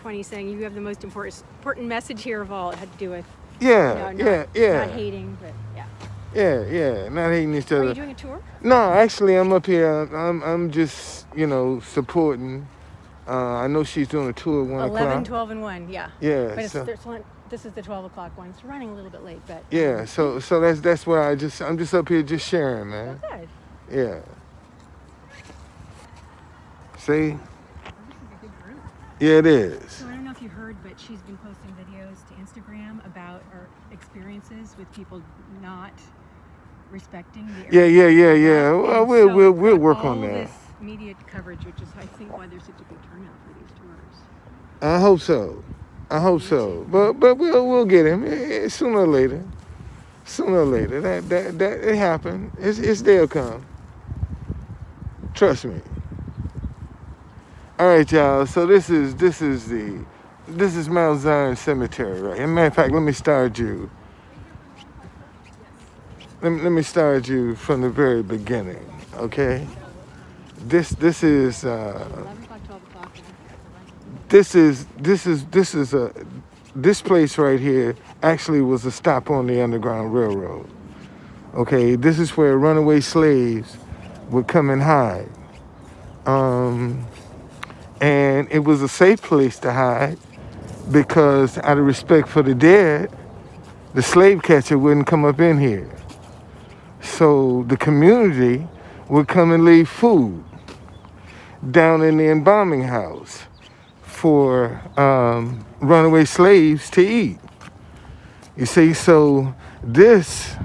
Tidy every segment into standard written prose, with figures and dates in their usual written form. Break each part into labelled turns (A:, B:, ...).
A: 20 saying you have the most important message here of all. It had to do with
B: Yeah,
A: not hating, but
B: yeah, not hating each other.
A: Are you doing a tour?
B: No, actually, I'm up here. I'm just supporting. I know she's doing a tour at 1
A: 11,
B: o'clock.
A: 12, and 1, yeah.
B: Yeah.
A: But this is the 12 o'clock one. It's running a little bit late, but
B: yeah. So that's why I'm just up here just sharing, man.
A: good.
B: Yeah. See?
A: This is a good group.
B: Yeah, it is.
A: So I don't know if you heard, but she's been posting videos to Instagram about our experiences with people not respecting the area.
B: Yeah. Well, we'll work on that.
A: This media coverage, which is I think why there's such a big turnout for these tours.
B: I hope so. But we'll get him sooner or later. That it happened. It's they'll come. Trust me. All right, y'all. So this is Mount Zion Cemetery, right? As a matter of fact, let me start you. Let me start you from the very beginning, okay? This is
A: 11 o'clock, 12 o'clock.
B: This place right here actually was a stop on the Underground Railroad. Okay, this is where runaway slaves would come and hide. And it was a safe place to hide because out of respect for the dead, the slave catcher wouldn't come up in here. So the community would come and leave food down in the embalming house for runaway slaves to eat. You see, so this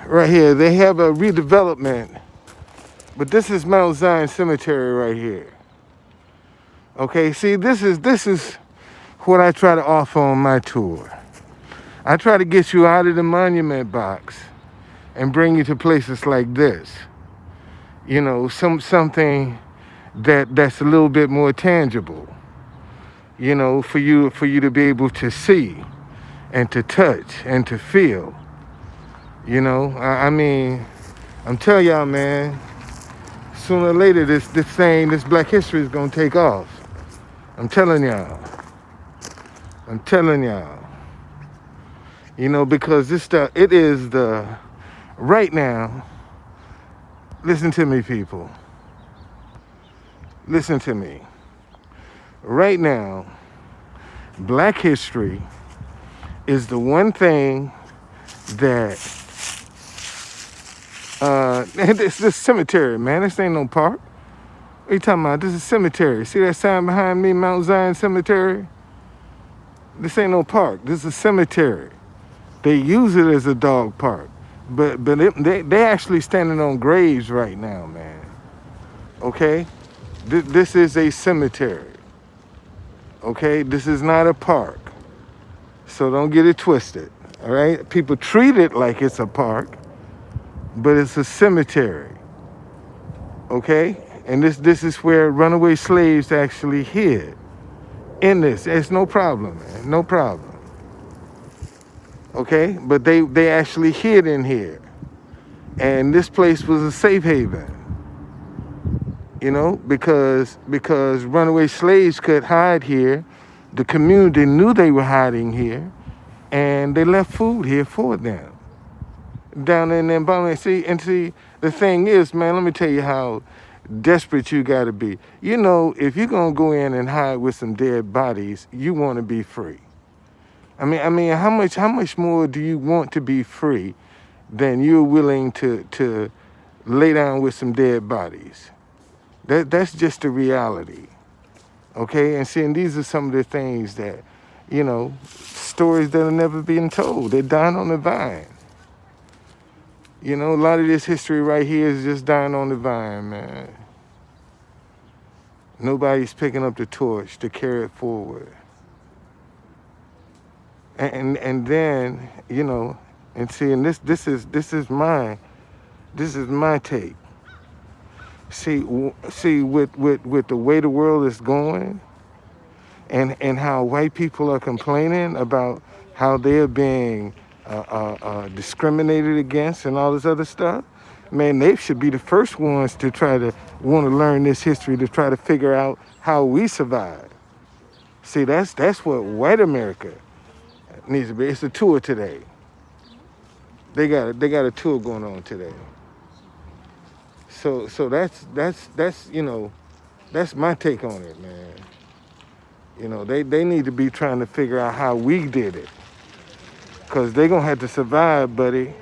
B: right here, they have a redevelopment, but this is Mount Zion Cemetery right here. Okay, see, this is what I try to offer on my tour. I try to get you out of the monument box and bring you to places like this. Something that's a little bit more tangible. For you to be able to see and to touch and to feel. I mean, I'm telling y'all, man, sooner or later this Black history is gonna take off. I'm telling y'all. Because this stuff, it is right now, listen to me, people. Listen to me. Right now, Black history is the one thing that, this cemetery, man, this ain't no park. What are you talking about? This is cemetery. See that sign behind me, Mount Zion Cemetery? This ain't no park. This is a cemetery. They use it as a dog park. But they actually standing on graves right now, man. Okay? This is a cemetery. Okay? This is not a park. So don't get it twisted. All right? People treat it like it's a park, but it's a cemetery. Okay? And this is where runaway slaves actually hid. In this. It's no problem, man. No problem. Okay? But they actually hid in here. And this place was a safe haven. Because runaway slaves could hide here. The community knew they were hiding here. And they left food here for them. Down in the environment. See, the thing is, man, let me tell you how desperate you got to be. If you're going to go in and hide with some dead bodies, you want to be free. I mean, how much more do you want to be free than you're willing to lay down with some dead bodies? That's just the reality. Okay? And seeing these are some of the things that, stories that are never being told. They're dying on the vine. A lot of this history right here is just dying on the vine, man. Nobody's picking up the torch to carry it forward. And then, and seeing this is my take. See with the way the world is going and how white people are complaining about how they're being discriminated against and all this other stuff. Man, they should be the first ones to try to want to learn this history to try to figure out how we survived. See, that's what white America needs to be. It's a tour today. They got a tour going on today. So that's that's my take on it, man. They need to be trying to figure out how we did it. Cause they're gonna have to survive, buddy.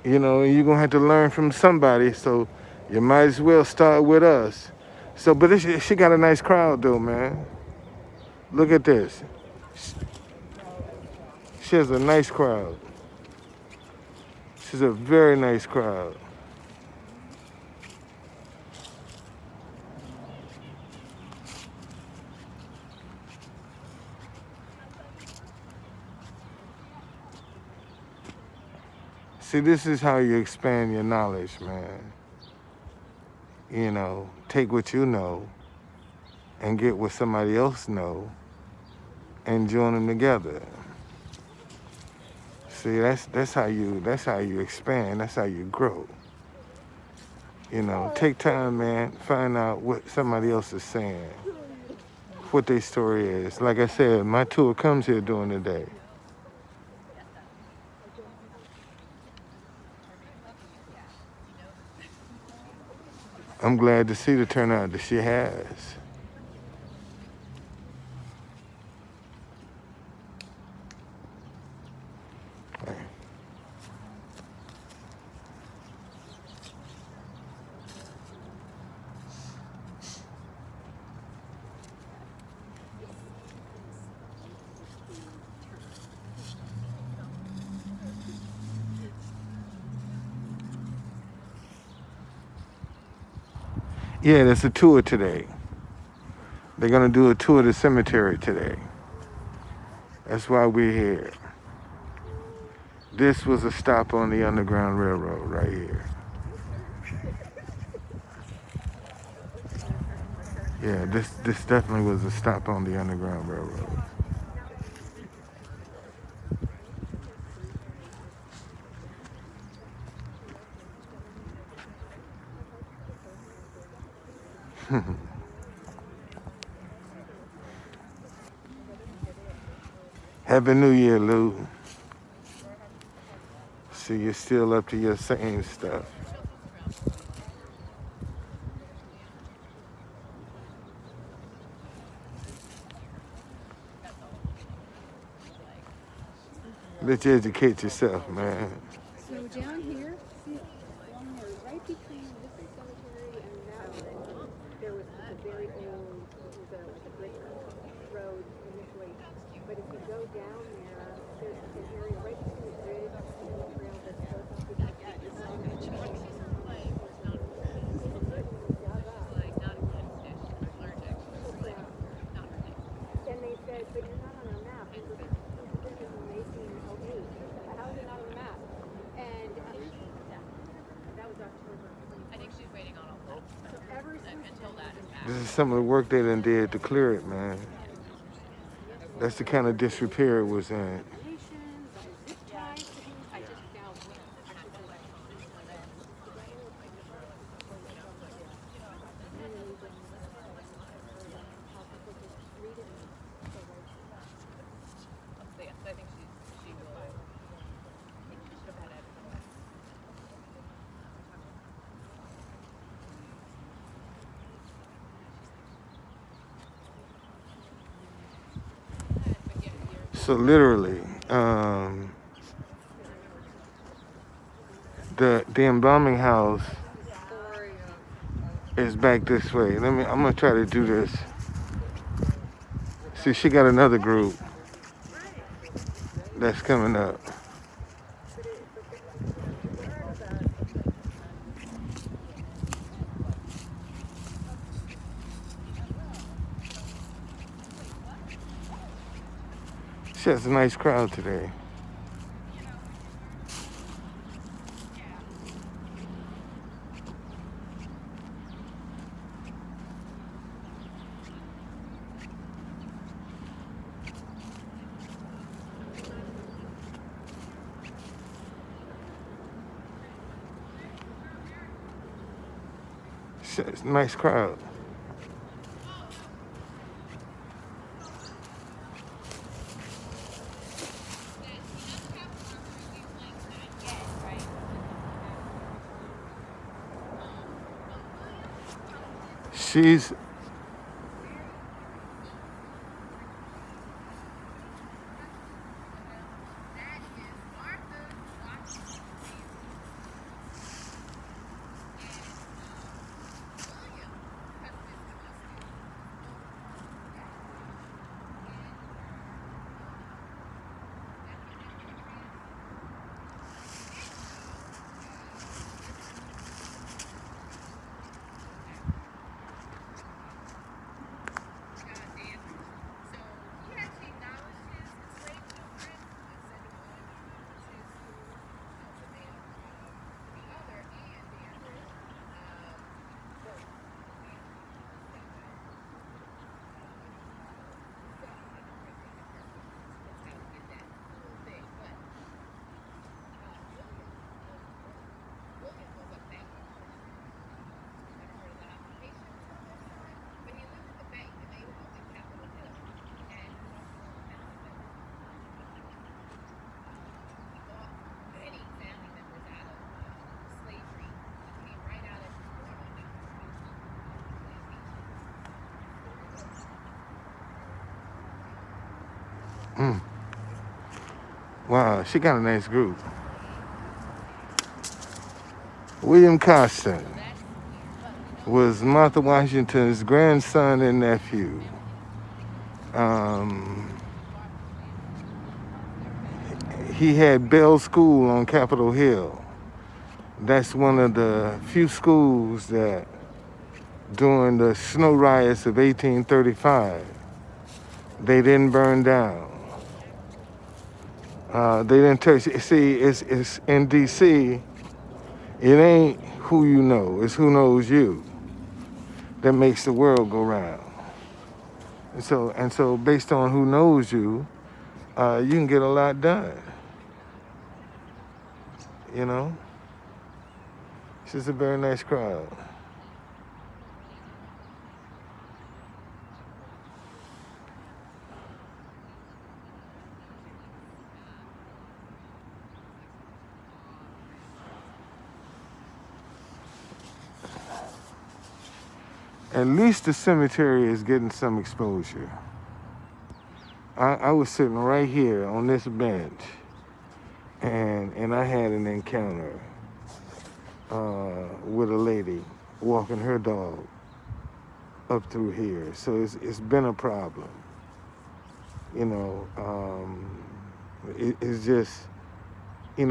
B: And you're gonna have to learn from somebody. So you might as well start with us. So, but she got a nice crowd though, man. Look at this. She has a nice crowd. She's a very nice crowd. See, this is how you expand your knowledge, man. Take what you know and get what somebody else know and join them together. See, that's how you expand. That's how you grow. Take time, man. Find out what somebody else is saying, what their story is. Like I said, my tour comes here during the day. I'm glad to see the turnout that she has. Yeah, there's a tour today. They're gonna do a tour of the cemetery today. That's why we're here. This was a stop on the Underground Railroad right here. Yeah, this definitely was a stop on the Underground Railroad. Happy New Year, Lou. See, you're still up to your same stuff. Let you educate yourself, man.
A: So down here, see, down here, right between this cemetery and that one, there was a very old, it was like a brick road initially. But if you go down there, there's an area right between the bridge and the trail that goes up to that. And they said, but you're not on our map. This is in 1808. How is it not on the map? And that was October. I think she's waiting on all that. So ever until that is back.
B: This is some of the work they done did to clear it, man. That's the kind of disrepair it was in. So literally, the embalming house is back this way. I'm gonna try to do this. See, she got another group that's coming up. She has a nice crowd today. It's a nice crowd. She's mm, wow. She got a nice group. William Costin was Martha Washington's grandson and nephew. Um, he had Bell School on Capitol Hill. That's one of the few schools that during the snow riots of 1835, they didn't burn down. They didn't touch. See, it's in D.C. It ain't who you know; it's who knows you that makes the world go round. And so, based on who knows you, you can get a lot done. You know, it's just a very nice crowd. At least the cemetery is getting some exposure. I was sitting right here on this bench, and I had an encounter with a lady walking her dog up through here. So it's been a problem. You know, it's just, they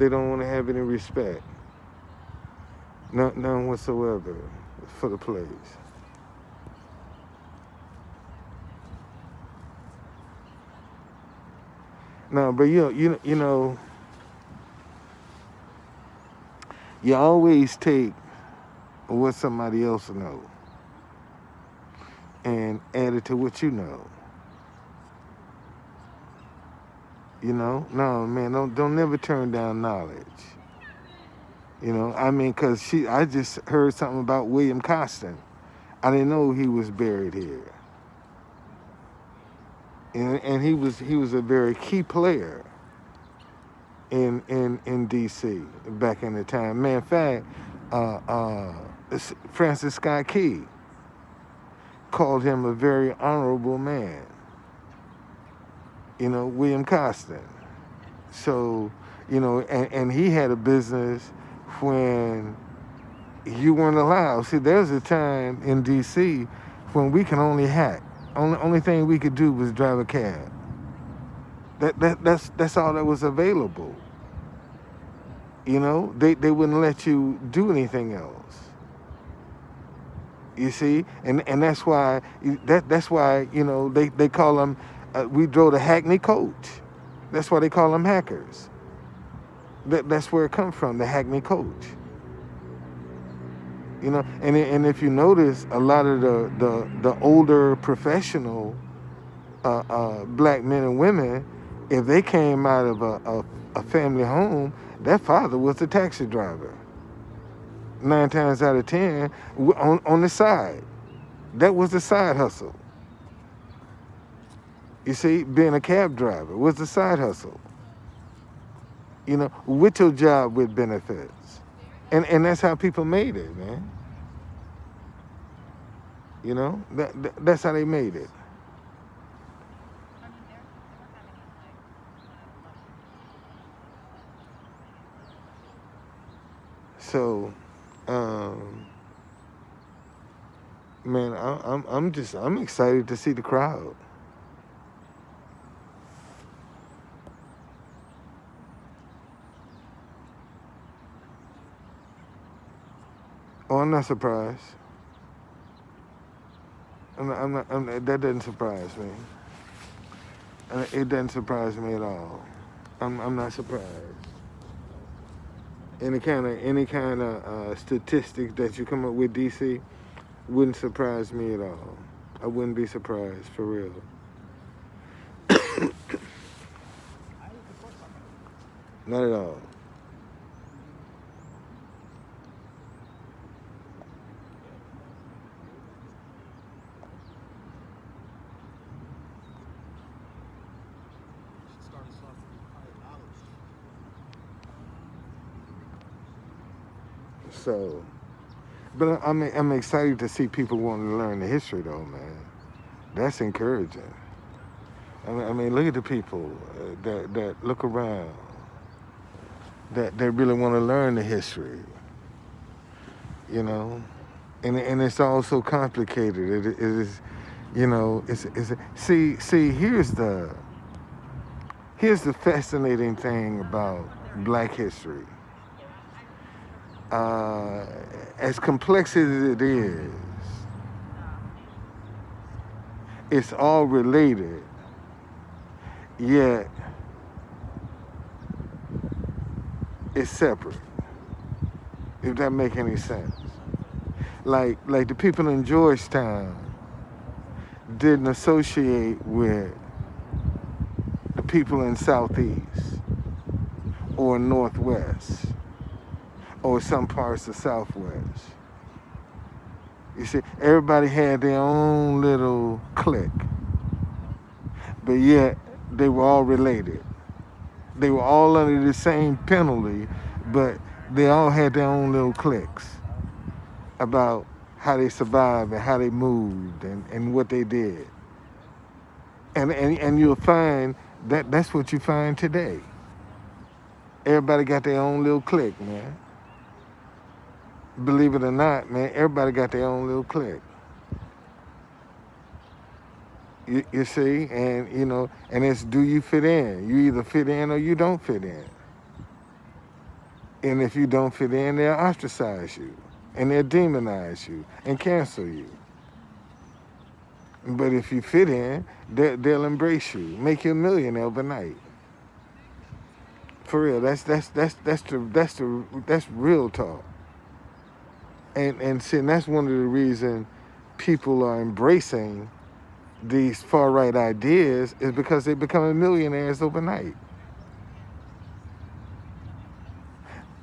B: don't want to have any respect, none whatsoever, for the place. No, but you always take what somebody else know and add it to what you know. No, man, don't never turn down knowledge. I mean, I just heard something about William Costin. I didn't know he was buried here, and he was a very key player in D.C. back in the time. Man, in fact, Francis Scott Key called him a very honorable man. William Costin. So, and he had a business when you weren't allowed. See, there's a time in D.C. when we can only hack. Only thing we could do was drive a cab. That's all that was available. They wouldn't let you do anything else. You see, and that's why they call them. We drove the Hackney coach. That's why they call them hackers. That's where it comes from, the Hackney coach. And if you notice, a lot of the older professional black men and women, if they came out of a family home, their father was a taxi driver. 9 times out of 10 on the side. That was the side hustle. You see, being a cab driver was the side hustle. You know, with your job with benefits. And that's how people made it, man. You know, that's how they made it. So, um, man, I'm excited to see the crowd. Oh, I'm not surprised. That doesn't surprise me. It doesn't surprise me at all. I'm not surprised. Any kind of statistics that you come up with, DC, wouldn't surprise me at all. I wouldn't be surprised for real. Not at all. So, but I'm excited to see people wanting to learn the history, though, man. That's encouraging. I mean, look at the people that look around, that really want to learn the history. You know, and it's all so complicated. It is, you know, it's see here's the fascinating thing about Black history. As complex as it is, it's all related, yet it's separate. If that make any sense. Like the people in Georgetown didn't associate with the people in Southeast or Northwest or some parts of Southwest. You see, everybody had their own little clique, but yet they were all related. They were all under the same penalty, but they all had their own little cliques about how they survived and how they moved and what they did. And you'll find that that's what you find today. Everybody got their own little clique, man. Believe it or not, man, everybody got their own little clique. You see, and you know, and it's do you fit in? You either fit in or you don't fit in. And if you don't fit in, they'll ostracize you, and they'll demonize you and cancel you. But if you fit in, they'll embrace you, make you a millionaire overnight. For real, that's real talk. And see, and that's one of the reasons people are embracing these far right ideas is because they're becoming millionaires overnight.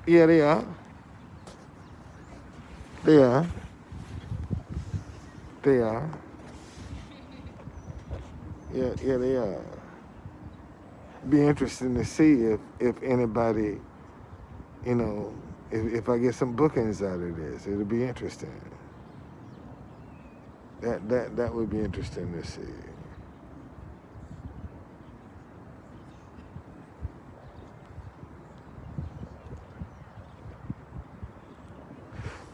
B: Yeah, they are. They are. They are. Yeah, they are. Be interesting to see if anybody, you know, if I get some bookings out of this, it'll be interesting. That would be interesting to see.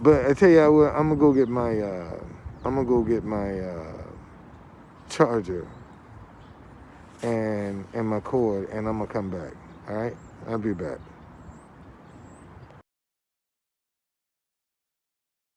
B: But I tell you what, I'm gonna go get my charger and my cord, and I'm gonna come back. All right, I'll be back.